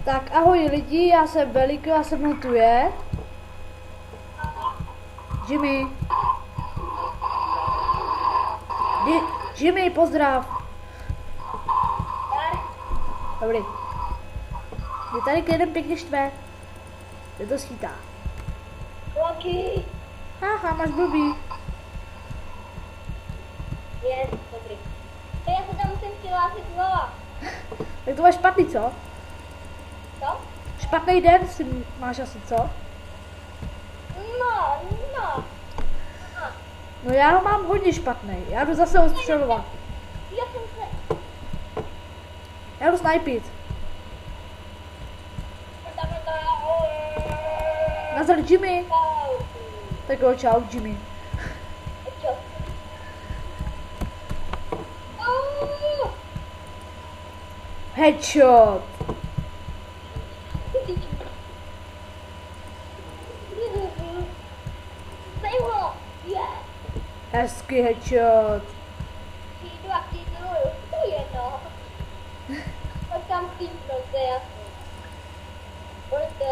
Tak ahoj lidi, já jsem Veliko a se mnou tu je Jimmy. Jimmy, pozdrav. Dobrý. Je tady jeden pěkně štve. Je to schýtá. Rocky. Haha, máš blbý. Je, dobrý. Já se tam musím přihlásit znova. Tak to máš špatný, co? Co? Špatný den si máš asi, co? No. No já ho mám hodně špatný. Já jdu zase ostřelovat. Já jsem se... Já jdu snajpit. Nazdar Jimmy. Tak jo, čau Jimmy. Headshot. Hezky headshot. Přijdu a přijdu, to je no. Pojď tam přijdu, to je jasný. Pojďte.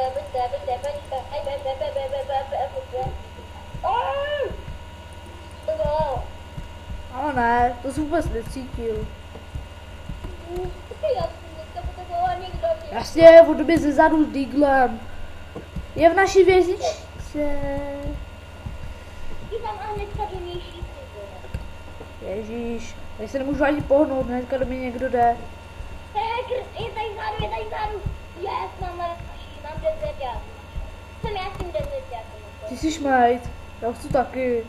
Ale ne, to jsi vůbec necítil. Jasně, od doby ze zadu s Deaglem. Je v naší vězičce. Ježíš, tady se nemůžu ani pohnout, hnedka do mě někdo jde. Je tady vzadu. Yes, mám 10 já. Jsem já s tím 10 já. Ty jsi šmejt, já chci taky.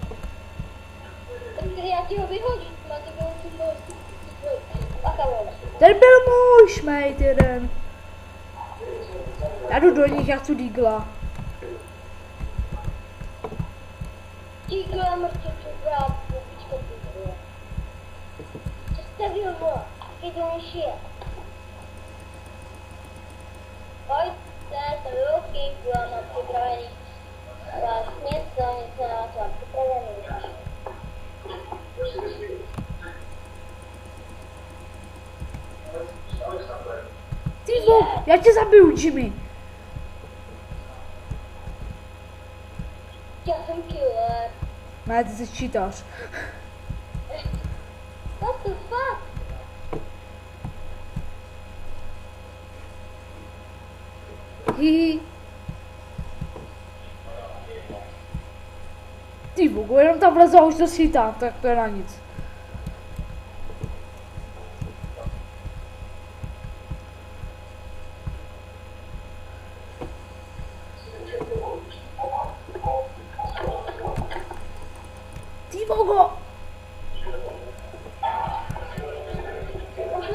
Tak já ti ho vyhodím, máte bylo tu Ten byl můj šmejt jeden. Já jdu do nich, já chci Deagla. Díky, mrtě, brát, počkat, co jste bylo? Jdu je. Pojďte, to velký plán mám připravený. Vlastně něco na to mám připravený. Ty vole, já tě zabiju, Jimmy. Já jsem killer. Ne, ty jsi čítař. What the fuck? Hihi. Ty vogo, jenom tam vlezu a už to schytám, tak to je na nic. Ty vogo. Už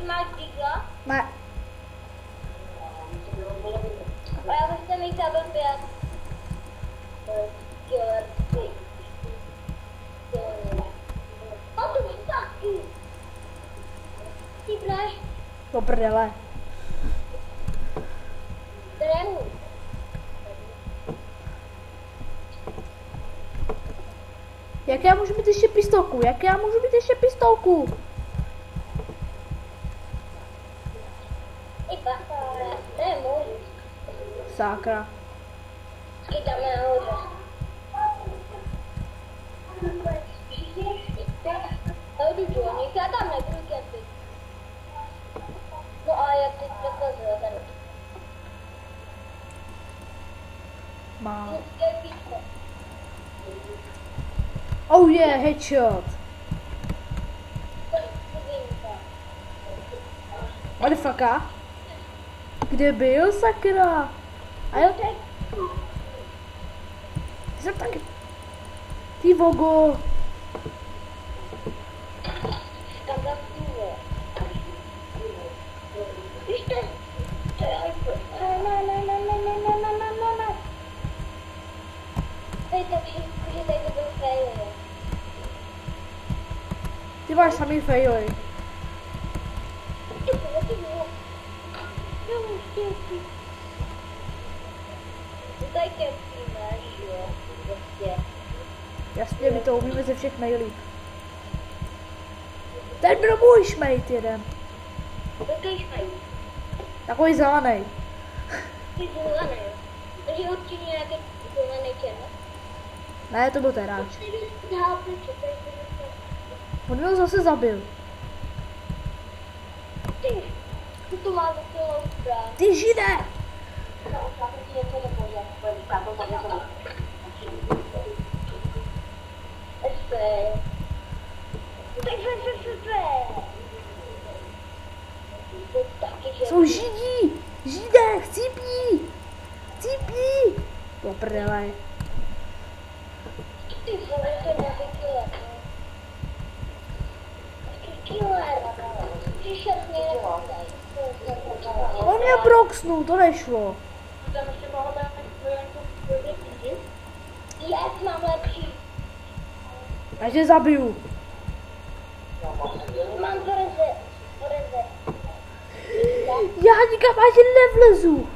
máš díkla? Ne. A já bych se mi chtěl blbět. Killer. What the fuck? Ty pláš? Do prdele. Trému. Jak já můžu mít ještě pistolku? I bacha, trému. Sákra. Skytáme nahoře. Já jdu do nich, já tam nebudu kempit. No a jak teď překazuje tady. Mám. Kempíčko. Oh yeah, headshot. Motherfucker. Kde byl, sakra? A jo, jsem taky. Ty vogo. Kam tam půjde? Víš to? Ne. Hej, takže tady to byl fail. Ty máš samý faily. Tady kempíme, že jo? Prostě. Jasně, my to umíme ze všech nejlíp. Ten byl můj šmejt jeden. Jaký šmejt? Takový zelený. Ty zelený. Takže určitě nějaký zelený černý. Ne, to byl teráč. On mě zase zabil. Ty, to má zasilnou zbraň. Ty žide! Jsou židí! Židé! Chcípí! Chcípí! Do prdele. Ty vole, to je nějaký killer. Killer. Přišel mě On mě broxnul, to nešlo. Yes, mám lepší. Já tě zabiju. Mám poreze. Já nikam ani nevlezu.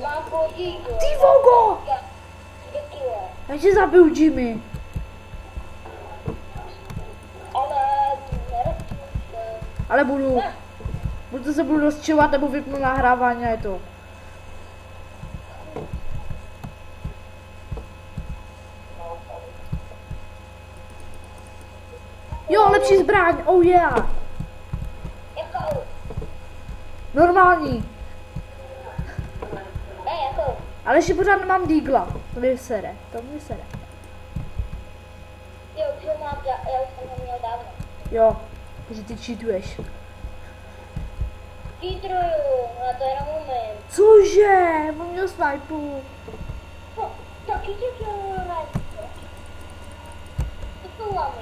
Mám podíku. Ty vogo! Já tě zabiju, Jimmy. Ale budu se rozčilovat nebo vypnu nahrávání a je to. Jo, lepší zbraň, oh yeah. Jakou? Normální. Jakou? Ale ještě pořád nemám dígla. To mě sere. Jo, už ho mám, já už jsem ho měl dávno. Jo, takže ty cheatuješ. Cheatruju, ale to jenom umím. Cože? On měl snipu. No, taky tě chtěl rád. To jsou lamy.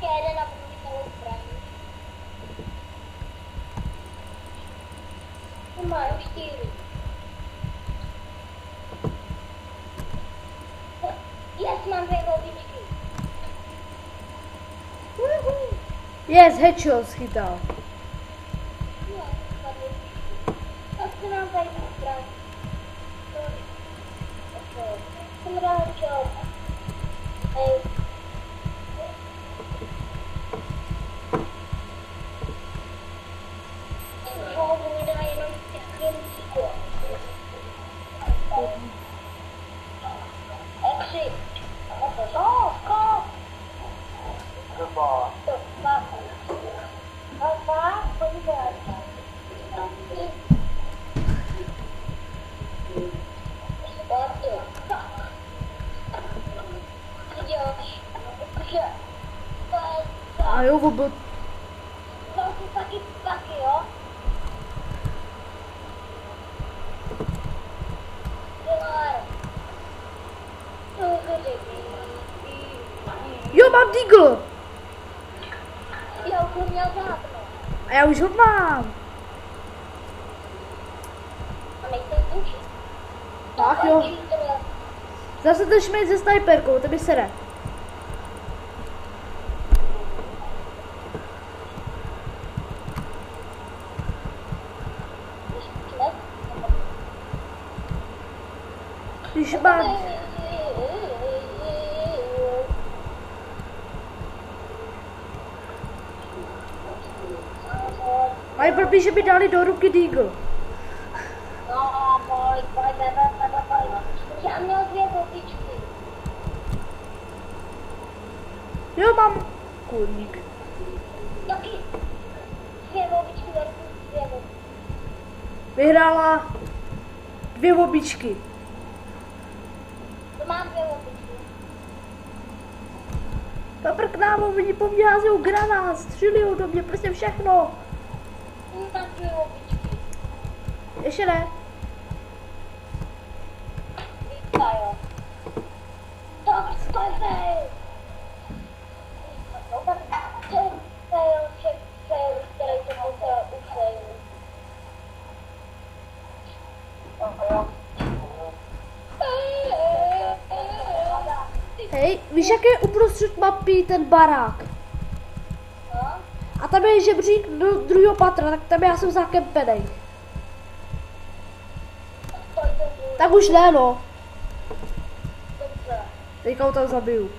Jede na průmyslovou zbraň. To má 4. Yes, mám 2 goldičky. Yes, headshot schytal. No, tak se nám tady zbraň. Jsem rád, čo. Hej. A jo, vůbec. Taky, jo? Jo, mám deagle. Já už ho měl dávno. A já už ho mám. A nejsem učí. Tak jo. Zase ten šmejt se sniperkou, to by se jde. Když mám... Viper píše, by dali do ruky deagle. No, pojď. Já měl 2 goldičky. Jo, mám kurník. Taky 2 goldičky, 2 goldičky. Vyhrála 2 običky. To mám 2 goldičky. Papr k nám, oni po mně házejou granát, střílí do mě, prostě všechno. Mám 2 goldičky. Ještě ne. Jo. Tak, fail. No tak, fail, který to musel ufail. Hej, víš, jak je uprostřed mapy ten barák? No? A tam je žebřík do druhého patra, tak tam já jsem zakempenej. Tak už ne, no. Dobře. Teďka ho tam zabiju.